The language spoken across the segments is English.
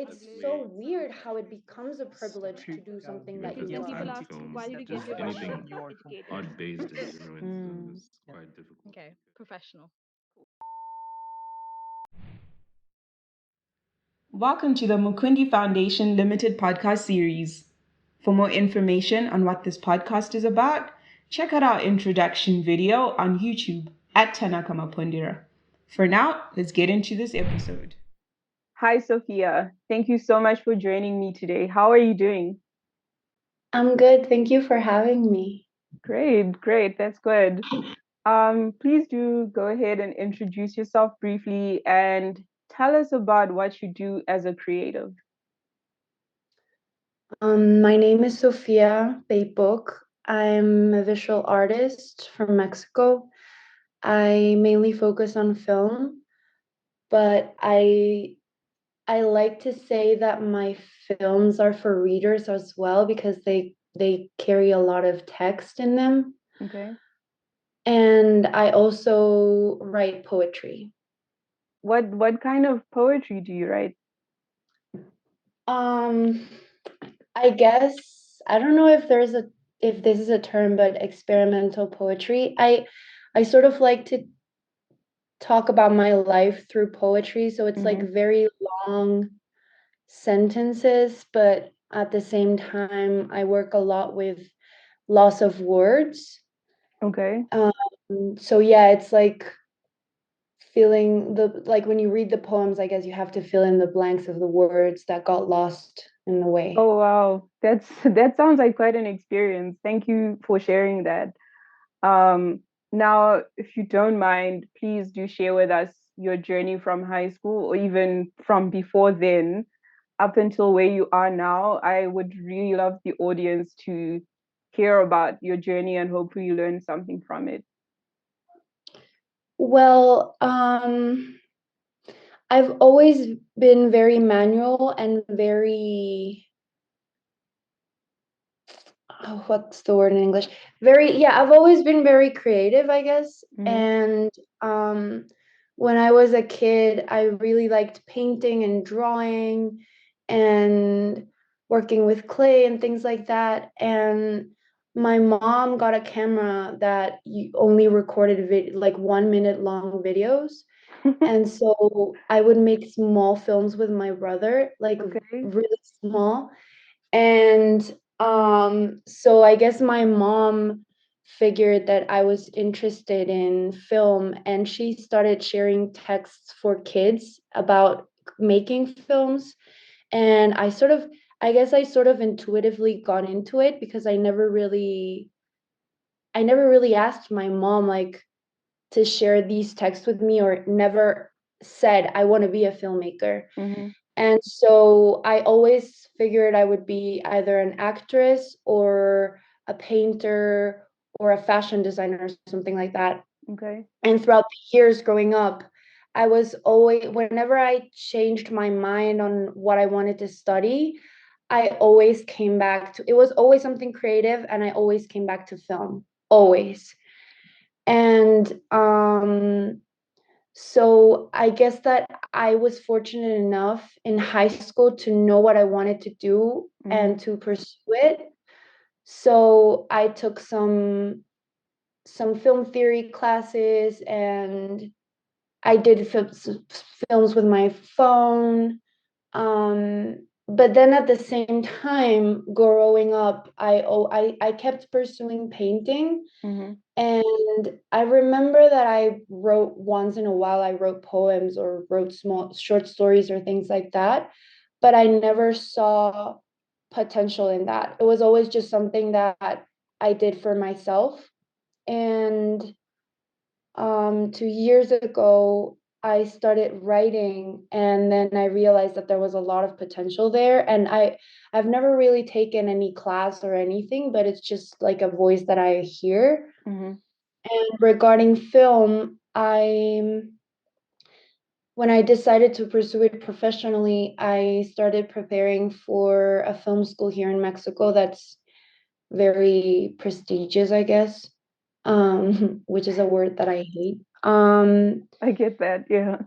It's so weird how it becomes a privilege to do something that Even you just When love. people any ask, film, why did you get just your anything bachelor's? Educated. art based in general in film Mm. is quite difficult. Okay, professional. Welcome to the Mukundi Foundation Limited podcast series. For more information on what this podcast is about, check out our introduction video on YouTube at Tanaka Mapundira. For now, let's get into this episode. Hi, Sophia. Thank you so much for joining me today. How are you doing? I'm good. Thank you for having me. Great. That's good. Please do go ahead and introduce yourself briefly and tell us about what you do as a creative. My name is Sofía Peypoch. I'm a visual artist from Mexico. I mainly focus on film, but I like to say that my films are for readers as well because they carry a lot of text in them. Okay. And I also write poetry. What kind of poetry do you write? Um, I guess I don't know if this is a term, but experimental poetry. I sort of like to talk about my life through poetry, so it's like very long sentences, but at the same time, I work a lot with loss of words. Okay. So yeah, it's like feeling the like when you read the poems, I guess you have to fill in the blanks of the words that got lost in the way. Oh wow, that sounds like quite an experience. Thank you for sharing that. Now, if you don't mind, please do share with us your journey from high school or even from before then up until where you are now. I would really love the audience to hear about your journey and hopefully learn something from it. Well, I've always been very manual and very, oh, what's the word in English? Very, yeah, I've always been very creative, I guess. And um, when I was a kid, I really liked painting and drawing and working with clay and things like that. And my mom got a camera that you only recorded like 1 minute long videos. And so I would make small films with my brother, like Okay. really small. And so I guess my mom figured that I was interested in film, and she started sharing texts for kids about making films. And I guess I sort of intuitively got into it because I never really asked my mom like to share these texts with me, or never said I want to be a filmmaker. And so I always figured I would be either an actress or a painter or a fashion designer or something like that. Okay. And throughout the years growing up, I was always, whenever I changed my mind on what I wanted to study, I always came back to, it was always something creative, and I always came back to film, always. And so I guess that I was fortunate enough in high school to know what I wanted to do and to pursue it. So I took some film theory classes, and I did films with my phone. But then at the same time, growing up, I kept pursuing painting. And I remember that I wrote once in a while, I wrote poems or wrote small short stories or things like that, but I never saw potential in that. It was always just something that I did for myself. And 2 years ago, I started writing, and then I realized that there was a lot of potential there. And I've never really taken any class or anything, but it's just like a voice that I hear. And regarding film, when I decided to pursue it professionally, I started preparing for a film school here in Mexico that's very prestigious, I guess, which is a word that I hate. I get that. Yeah.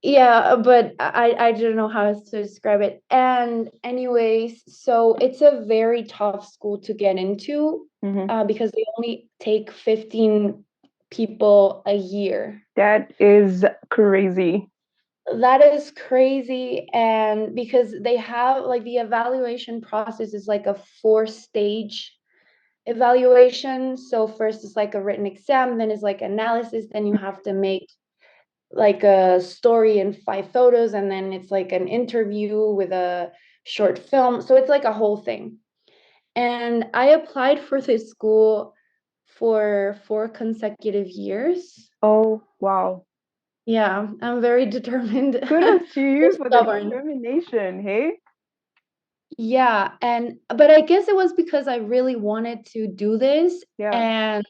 Yeah, but I don't know how else to describe it. And anyways, so it's a very tough school to get into because they only take 15 people a year. That is crazy. That is crazy. And because they have like the evaluation process is like a 4-stage evaluation. So first is like a written exam, then is like analysis, then you have to make like a story and 5 photos, and then it's like an interview with a short film. So it's like a whole thing. And I applied for this school for 4 consecutive years. Oh, wow. Yeah, I'm very determined. Kudos to you for the Stubborn. determination, hey? Yeah, and but I guess it was because I really wanted to do this. Yeah. And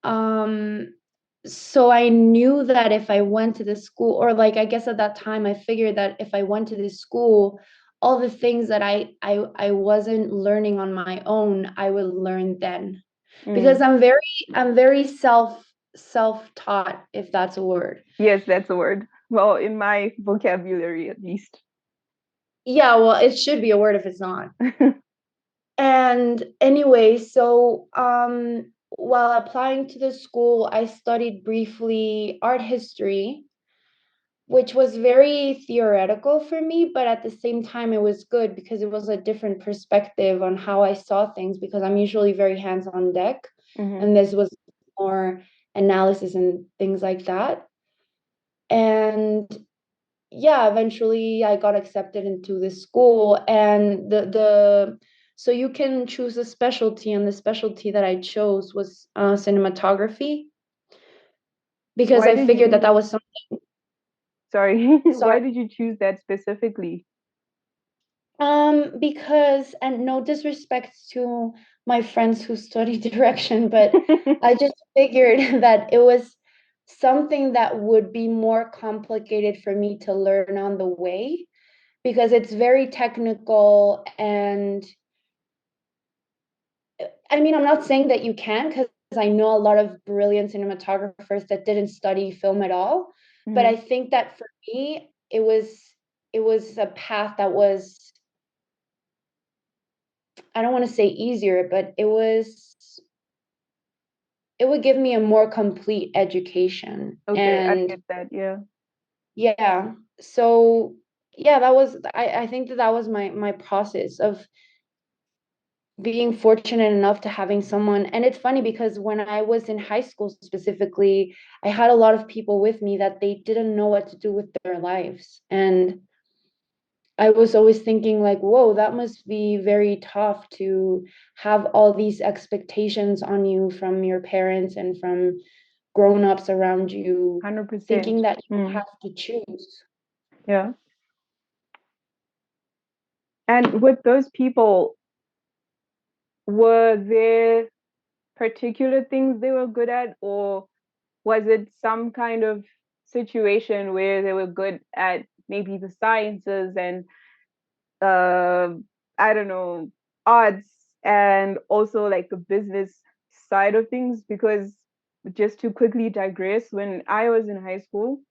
um so I knew that if I went to this school, or like I guess at that time I figured that if I went to this school, all the things that I wasn't learning on my own, I would learn then. Because I'm very self-taught, if that's a word. Yes, that's a word. Well, in my vocabulary at least. Yeah, well, it should be a word if it's not. And anyway, so while applying to the school, I studied briefly art history, which was very theoretical for me, but at the same time it was good because it was a different perspective on how I saw things, because I'm usually very hands on deck, and this was more analysis and things like that. And yeah, eventually I got accepted into this school, and the so you can choose a specialty, and the specialty that I chose was cinematography, because Why I did figured that you, that was something. sorry, why Sorry. did you choose that specifically? Because, and no disrespect to my friends who study direction, but I just figured that it was something that would be more complicated for me to learn on the way, because it's very technical. And I mean, I'm not saying that you can, because I know a lot of brilliant cinematographers that didn't study film at all. But I think that for me, it was a path that was, I don't want to say easier, but it would give me a more complete education. Okay, I And get that, yeah. yeah, so yeah, that was, I think that that was my process of being fortunate enough to having someone. And it's funny because when I was in high school specifically, I had a lot of people with me that they didn't know what to do with their lives. And I was always thinking like, whoa, that must be very tough to have all these expectations on you from your parents and from grown-ups around you, 100%. thinking that you have to choose. Yeah. And with those people, were there particular things they were good at, or was it some kind of situation where they were good at maybe the sciences and uh, I don't know, arts, and also like the business side of things? Because just to quickly digress, when I was in high school,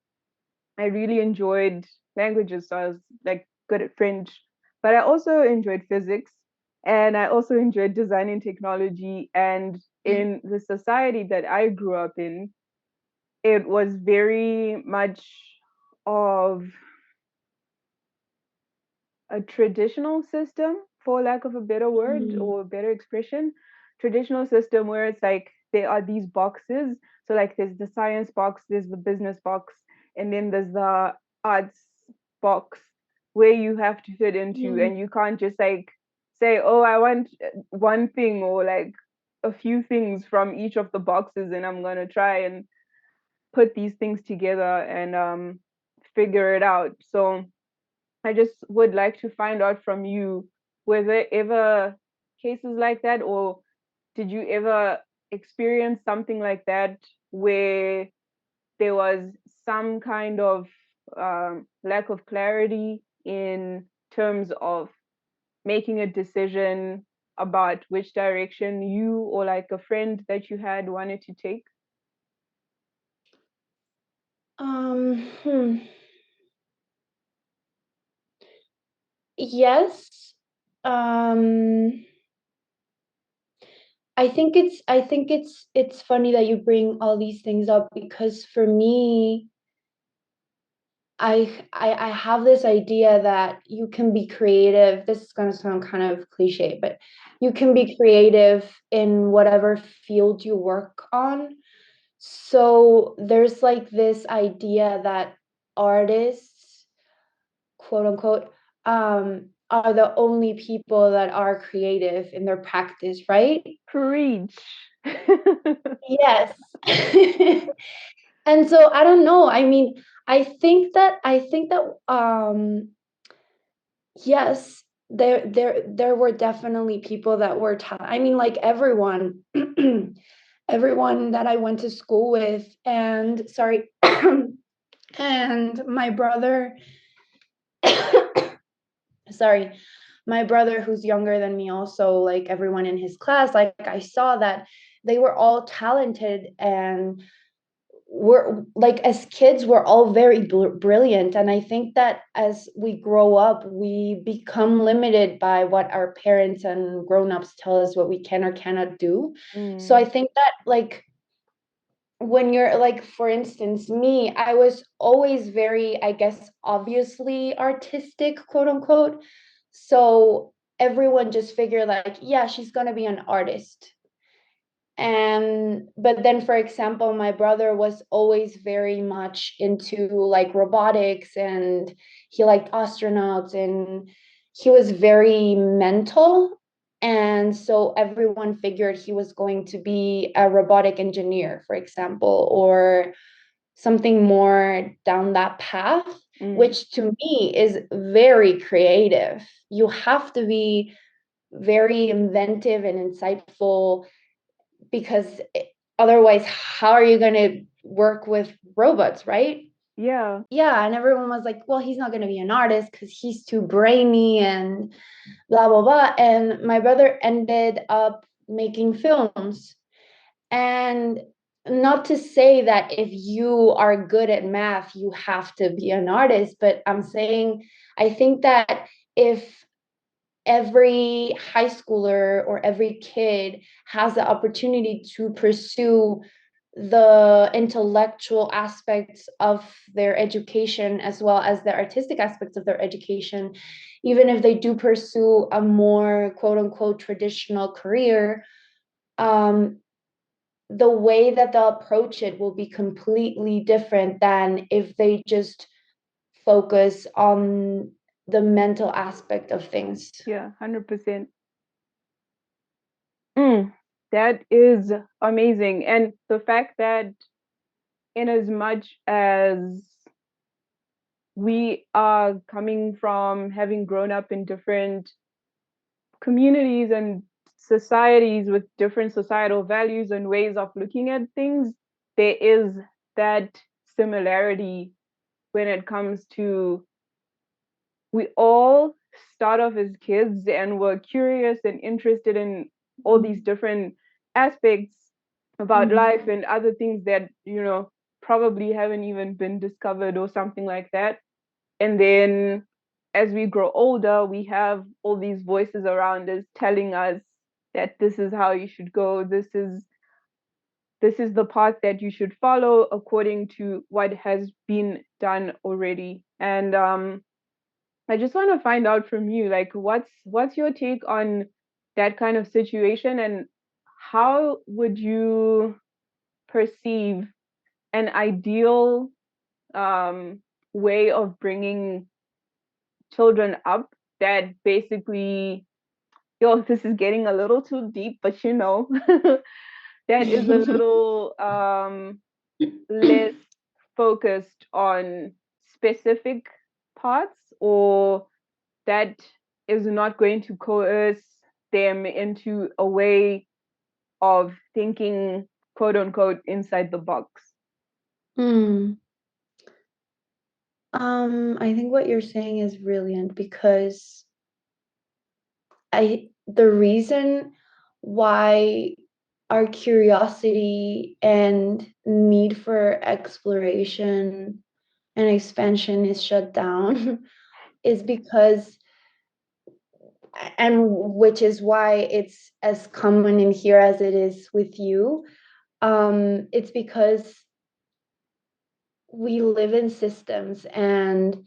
I really enjoyed languages, so I was like good at French, but I also enjoyed physics, and I also enjoyed design and technology. And in the society that I grew up in, it was very much of a traditional system, for lack of a better word or a better expression. Traditional system where it's like there are these boxes. So like there's the science box, there's the business box, and then there's the arts box where you have to fit into, and you can't just like say, oh, I want one thing or like a few things from each of the boxes, and I'm gonna try and put these things together and figure it out. So I just would like to find out from you, were there ever cases like that, or did you ever experience something like that where there was some kind of lack of clarity in terms of making a decision about which direction you or like a friend that you had wanted to take? Hmm. Yes. Um, I think it's funny that you bring all these things up because for me, I have this idea that you can be creative. This is gonna sound kind of cliche, but you can be creative in whatever field you work on. So there's like this idea that artists, quote unquote, are the only people that are creative in their practice, right? Preach. Yes. And so I don't know. I mean, I think that yes, there were definitely people that were I mean, like everyone, everyone that I went to school with, and sorry, and my brother, sorry, my brother who's younger than me, also, like everyone in his class, like I saw that they were all talented, and we're like, as kids we're all very brilliant, and I think that as we grow up we become limited by what our parents and grown-ups tell us what we can or cannot do. So I think that, like, when you're like, for instance, me, I was always very, I guess, obviously artistic, quote unquote. So everyone just figured, like, yeah, she's going to be an artist. And but then, for example, my brother was always very much into like robotics, and he liked astronauts, and he was very mental, and so everyone figured he was going to be a robotic engineer, for example, or something more down that path, which to me is very creative. You have to be very inventive and insightful, because otherwise, how are you going to work with robots, right? Yeah. Yeah, and everyone was like, well, he's not going to be an artist because he's too brainy and blah blah blah. And my brother ended up making films. And not to say that if you are good at math you have to be an artist, but I'm saying, I think that if every high schooler or every kid has the opportunity to pursue the intellectual aspects of their education as well as the artistic aspects of their education, even if they do pursue a more quote unquote traditional career, um, the way that they'll approach it will be completely different than if they just focus on the mental aspect of things. Yeah, 100%. That is amazing. And the fact that in as much as we are coming from having grown up in different communities and societies with different societal values and ways of looking at things, there is that similarity when it comes to, we all start off as kids and we're curious and interested in all these different aspects about life and other things that, probably haven't even been discovered or something like that. And then as we grow older, we have all these voices around us telling us that this is how you should go. This is the path that you should follow according to what has been done already. And I just want to find out from you, like, what's your take on that kind of situation, and how would you perceive an ideal way of bringing children up that basically, yo, this is getting a little too deep, but that is a little less focused on specific parts, or that is not going to coerce them into a way of thinking, quote unquote, inside the box. I think what you're saying is brilliant, because the reason why our curiosity and need for exploration and expansion is shut down is because, and which is why it's as common in here as it is with you, it's because we live in systems, and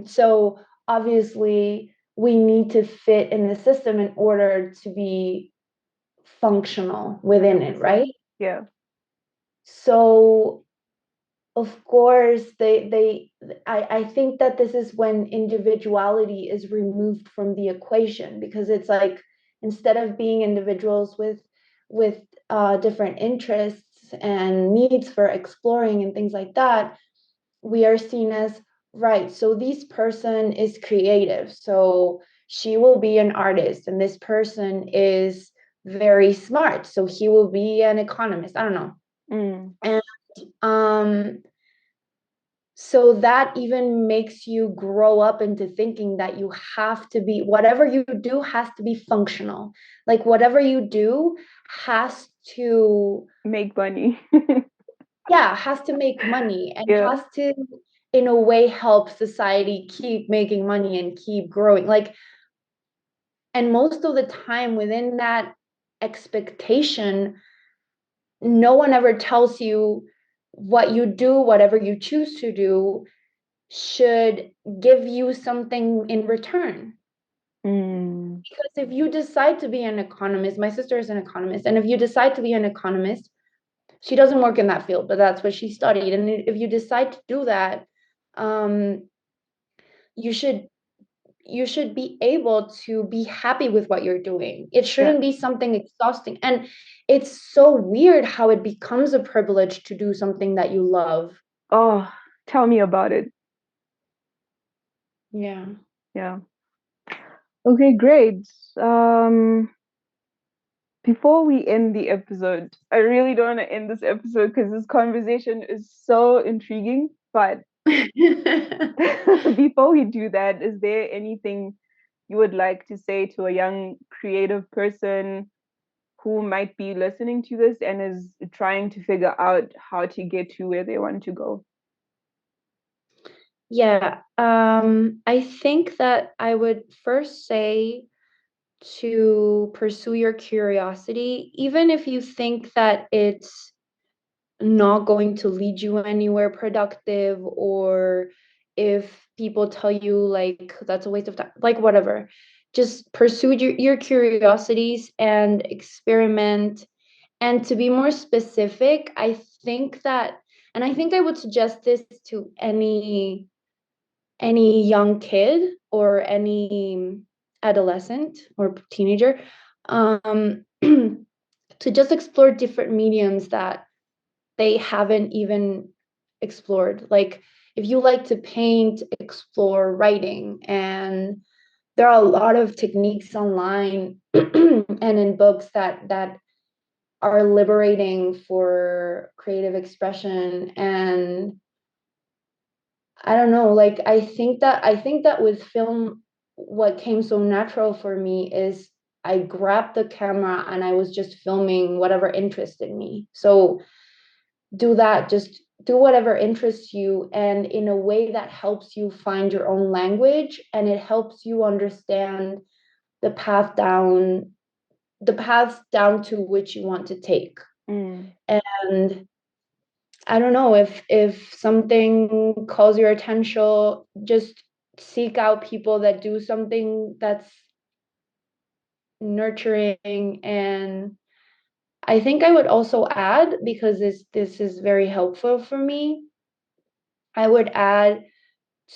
so obviously we need to fit in the system in order to be functional within it, right? Yeah. So of course I think that this is when individuality is removed from the equation, because it's like, instead of being individuals with different interests and needs for exploring and things like that, we are seen as, right, so this person is creative, so she will be an artist, and this person is very smart, so he will be an economist. I don't know. And so that even makes you grow up into thinking that you have to be, whatever you do has to be functional. Like whatever you do has to make money. has to make money, and Yeah. has to, in a way, help society keep making money and keep growing. Like, and most of the time within that expectation, no one ever tells you what you do, whatever you choose to do, should give you something in return. Because if you decide to be an economist, my sister is an economist, and if you decide to be an economist, she doesn't work in that field, but that's what she studied. And if you decide to do that, you should be able to be happy with what you're doing. It shouldn't be something exhausting. And it's so weird how it becomes a privilege to do something that you love. Oh, tell me about it. Yeah. Okay, great. Before we end the episode, I really don't want to end this episode because this conversation is so intriguing. But before we do that, is there anything you would like to say to a young creative person who might be listening to this and is trying to figure out how to get to where they want to go? Yeah, I think that I would first say to pursue your curiosity, even if you think that it's not going to lead you anywhere productive, or if people tell you like that's a waste of time, like whatever. Just pursue your curiosities and experiment. And to be more specific, I think that, and I think I would suggest this to any young kid or any adolescent or teenager, to just explore different mediums that they haven't even explored. Like if you like to paint, explore writing. And there are a lot of techniques online and in books that are liberating for creative expression. And I don't know, like I think that with film, what came so natural for me is I grabbed the camera and I was just filming whatever interested me. So do that, just do whatever interests you, and in a way that helps you find your own language, and it helps you understand the paths down to which you want to take. And I don't know, if something calls your attention, just seek out people that do something that's nurturing. And I think I would also add, because this is very helpful for me, I would add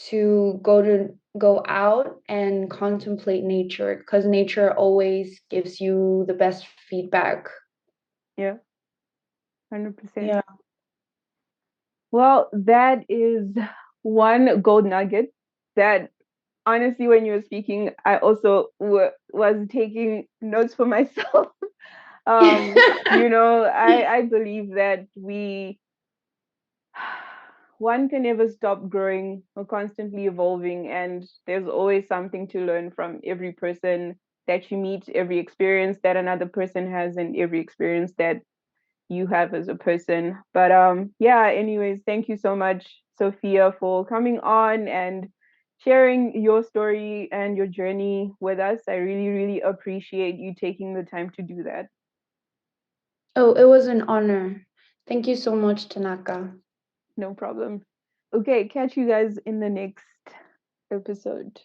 to go out and contemplate nature, because nature always gives you the best feedback. Yeah, 100%. Yeah. Well, that is one gold nugget that honestly, when you were speaking, I also was taking notes for myself. I believe that one can never stop growing or constantly evolving, and there's always something to learn from every person that you meet, every experience that another person has, and every experience that you have as a person. But yeah, anyways, thank you so much, Sophia, for coming on and sharing your story and your journey with us. I really, really appreciate you taking the time to do that. Oh, it was an honor. Thank you so much, Tanaka. No problem. Okay, catch you guys in the next episode.